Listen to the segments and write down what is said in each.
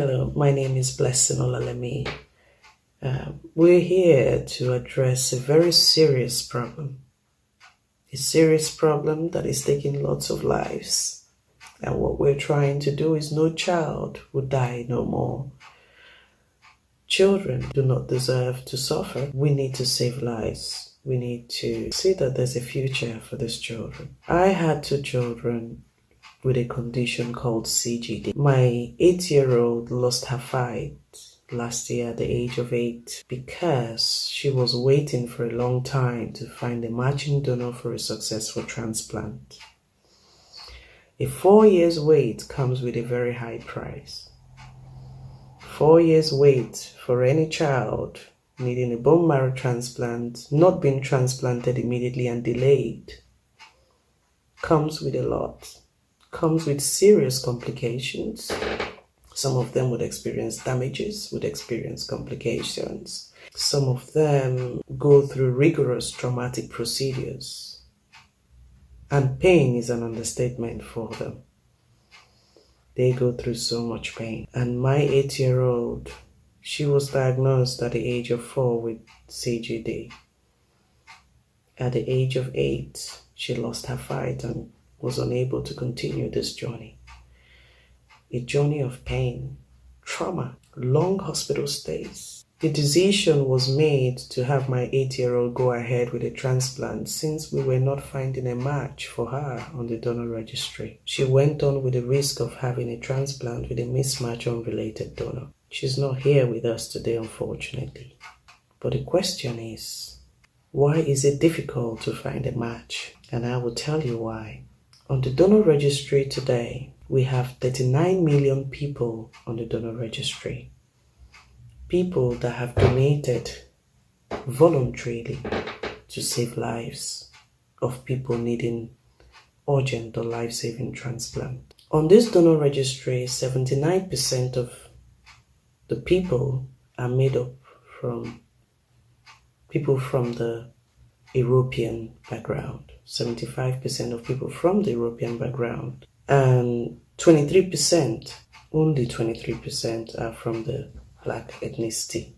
Hello, my name is Blessing Olalemi. We're here to address a very serious problem. A serious problem that is taking lots of lives. And what we're trying to do is no child will die no more. Children do not deserve to suffer. We need to save lives. We need to see that there's a future for these children. I had two children with a condition called CGD. My 8-year-old lost her fight last year at the age of 8 because she was waiting for a long time to find a matching donor for a successful transplant. A 4 years wait comes with a very high price. 4 years wait for any child needing a bone marrow transplant, not being transplanted immediately and delayed, comes with a lot. Comes with serious complications. Some of them would experience damages, would experience complications. Some of them go through rigorous traumatic procedures. And pain is an understatement for them. They go through so much pain. And my 8-year-old, she was diagnosed at the age of 4 with CGD. At the age of 8, she lost her fight and was unable to continue this journey. A journey of pain, trauma, long hospital stays. The decision was made to have my 8-year-old go ahead with a transplant since we were not finding a match for her on the donor registry. She went on with the risk of having a transplant with a mismatch unrelated donor. She's not here with us today, unfortunately. But the question is, why is it difficult to find a match? And I will tell you why. On the donor registry today, we have 39 million people on the donor registry. People that have donated voluntarily to save lives of people needing urgent or life-saving transplant. On this donor registry, 79% of the people are made up from people from the European background. 75% of people from the European background. And 23%, only 23% are from the Black ethnicity.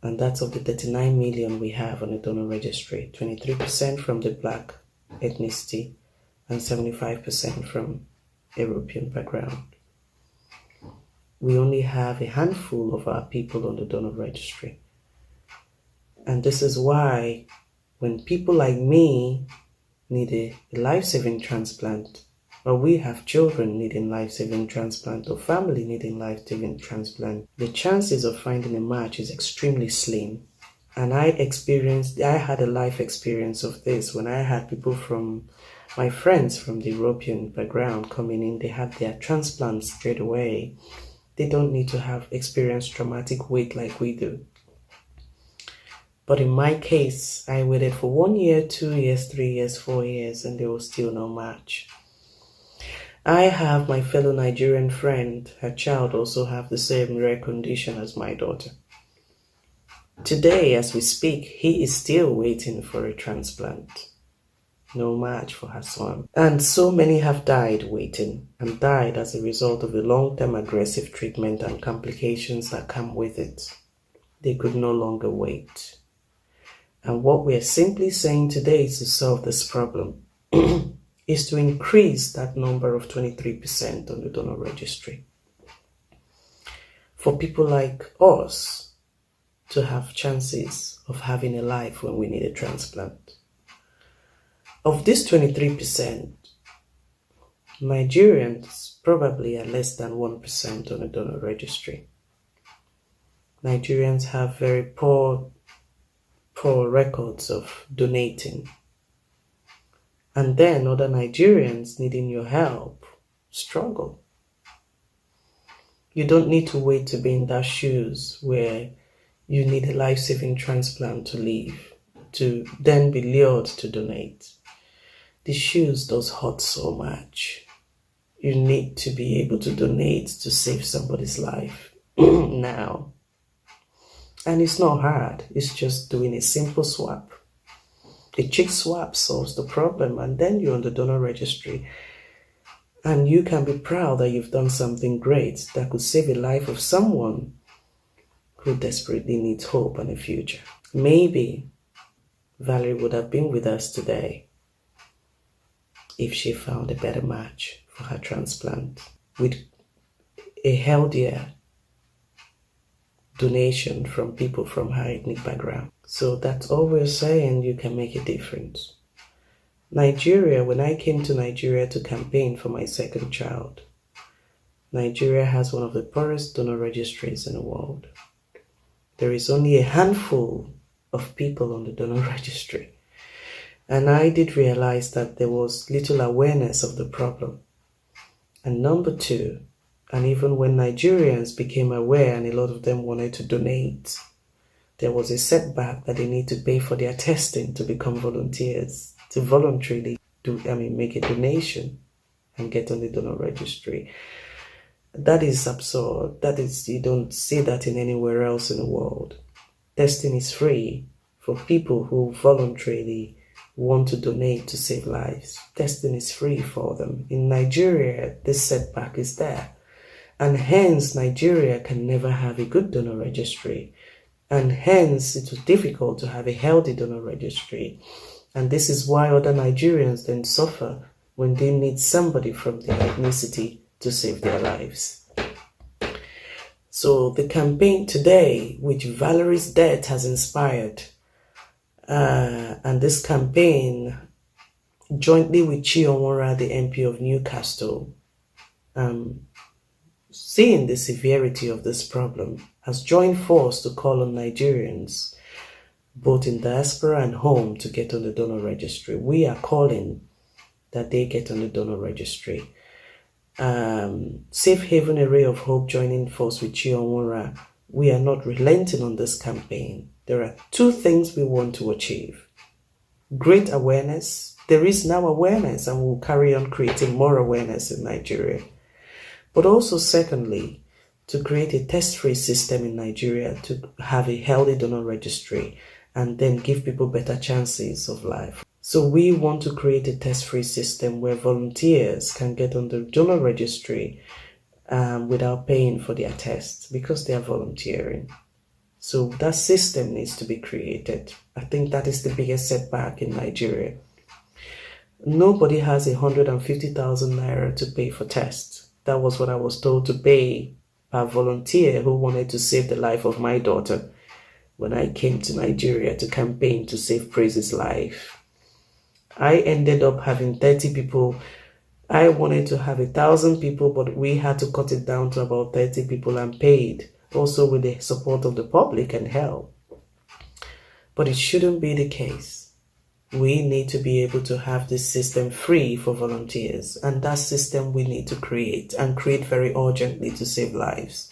And that's of the 39 million we have on the donor registry. 23% from the Black ethnicity and 75% from European background. We only have a handful of our people on the donor registry. And this is why when people like me need a life-saving transplant, or we have children needing life-saving transplant, or family needing life-saving transplant, the chances of finding a match is extremely slim. And I had a life experience of this when I had people from my friends from the European background coming in. They had their transplants straight away. They don't need to have experienced traumatic wait like we do. But in my case, I waited for 1 year, 2 years, 3 years, 4 years, and there was still no match. I have my fellow Nigerian friend, her child also have the same rare condition as my daughter. Today, as we speak, he is still waiting for a transplant. No match for her son. And so many have died waiting, and died as a result of the long-term aggressive treatment and complications that come with it. They could no longer wait. And what we are simply saying today to solve this problem is to increase that number of 23% on the donor registry. For people like us to have chances of having a life when we need a transplant. Of this 23%, Nigerians probably are less than 1% on the donor registry. Nigerians have very poor records of donating. And then other Nigerians needing your help struggle. You don't need to wait to be in that shoes where you need a life-saving transplant to live, to then be lured to donate. The shoes does hurt so much. You need to be able to donate to save somebody's life now. And it's not hard. It's just doing a simple swap. A cheek swap solves the problem, and then you're on the donor registry. And you can be proud that you've done something great that could save a life of someone who desperately needs hope and a future. Maybe Valerie would have been with us today if she found a better match for her transplant with a healthier donation from people from her ethnic background. So that's all we're saying. You can make a difference. Nigeria, when I came to Nigeria to campaign for my second child, Nigeria has one of the poorest donor registries in the world. There is only a handful of people on the donor registry. And I did realize that there was little awareness of the problem. And number two, and even when Nigerians became aware and a lot of them wanted to donate, there was a setback that they need to pay for their testing to become volunteers, to voluntarily make a donation and get on the donor registry. That is absurd. You don't see that in anywhere else in the world. Testing is free for people who voluntarily want to donate to save lives. Testing is free for them. In Nigeria, this setback is there. And hence, Nigeria can never have a good donor registry. And hence, it was difficult to have a healthy donor registry. And this is why other Nigerians then suffer when they need somebody from their ethnicity to save their lives. So the campaign today, which Valerie's death has inspired, and this campaign, jointly with Chionwora, the MP of Newcastle, seeing the severity of this problem, has joined force to call on Nigerians, both in diaspora and home, to get on the donor registry. We are calling that they get on the donor registry. Safe Haven Array of Hope joining force with Chionwora, we are not relenting on this campaign. There are two things we want to achieve. Great awareness. There is now awareness, and we'll carry on creating more awareness in Nigeria. But also, secondly, to create a test-free system in Nigeria to have a healthy donor registry and then give people better chances of life. So we want to create a test-free system where volunteers can get on the donor registry without paying for their tests because they are volunteering. So that system needs to be created. I think that is the biggest setback in Nigeria. Nobody has 150,000 naira to pay for tests. That was what I was told to pay per volunteer who wanted to save the life of my daughter when I came to Nigeria to campaign to save Praise's life. I ended up having 30 people. I wanted to have 1,000 people, but we had to cut it down to about 30 people and paid, also with the support of the public and help. But it shouldn't be the case. We need to be able to have this system free for volunteers, and that system we need to create and create very urgently to save lives.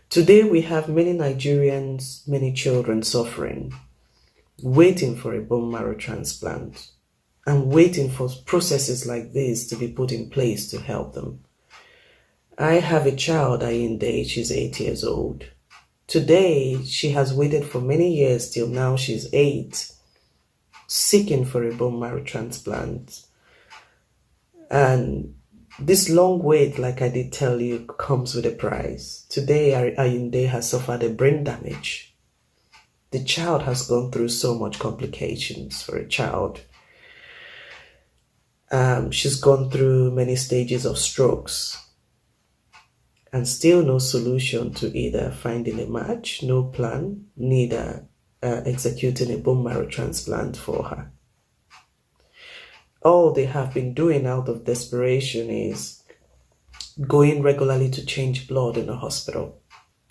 Today we have many Nigerians, many children suffering, waiting for a bone marrow transplant and waiting for processes like this to be put in place to help them. I have a child, Ayinde, she's 8 years old. Today, she has waited for many years till now she's 8, seeking for a bone marrow transplant. And this long wait, like I did tell you, comes with a price. Today, Ayinde has suffered a brain damage. The child has gone through so much complications for a child. She's gone through many stages of strokes and still no solution to either finding a match, no plan, neither executing a bone marrow transplant for her. All they have been doing out of desperation is going regularly to change blood in the hospital.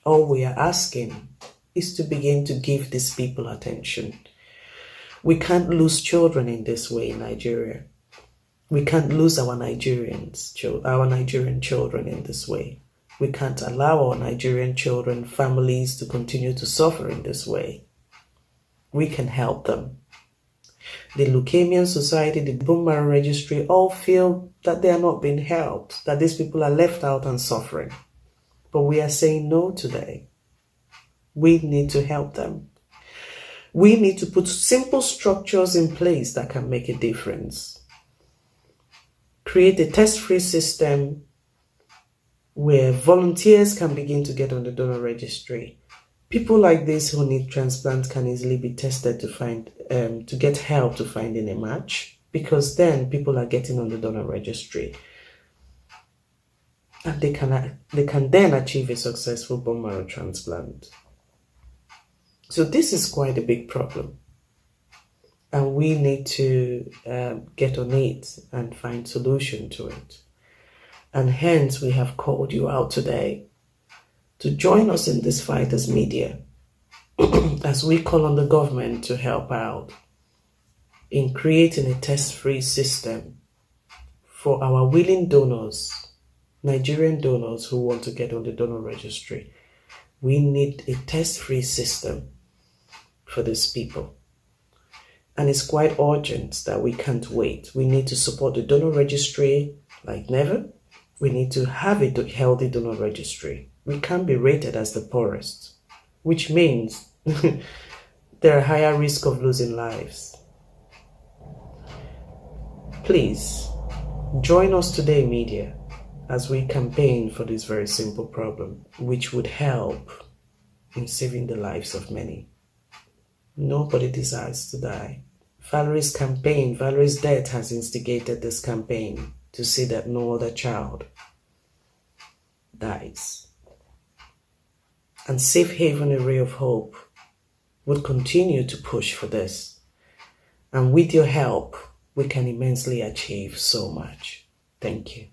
All we are asking is to begin to give these people attention. We can't lose children in this way in Nigeria. We can't lose our Nigerian children in this way. We can't allow our Nigerian children, families to continue to suffer in this way. We can help them. The Leukemia Society, the Bone Marrow Registry, all feel that they are not being helped, that these people are left out and suffering. But we are saying no today. We need to help them. We need to put simple structures in place that can make a difference. create a test-free system where volunteers can begin to get on the donor registry. People like this who need transplant can easily be tested to find to get help to finding a match, because then people are getting on the donor registry and they can then achieve a successful bone marrow transplant. So this is quite a big problem, and we need to get on it and find solution to it. And hence we have called you out today to join us in this fight as media as we call on the government to help out in creating a test-free system for our willing donors, Nigerian donors who want to get on the donor registry. We need a test-free system for these people. And it's quite urgent that we can't wait. We need to support the donor registry like never. We need to have a healthy donor registry. We can't be rated as the poorest, which means there are higher risk of losing lives. Please, join us today, media, as we campaign for this very simple problem, which would help in saving the lives of many. Nobody desires to die. Valerie's death has instigated this campaign to see that no other child dies. And Safe Haven, a ray of hope, would continue to push for this. And with your help, we can immensely achieve so much. Thank you.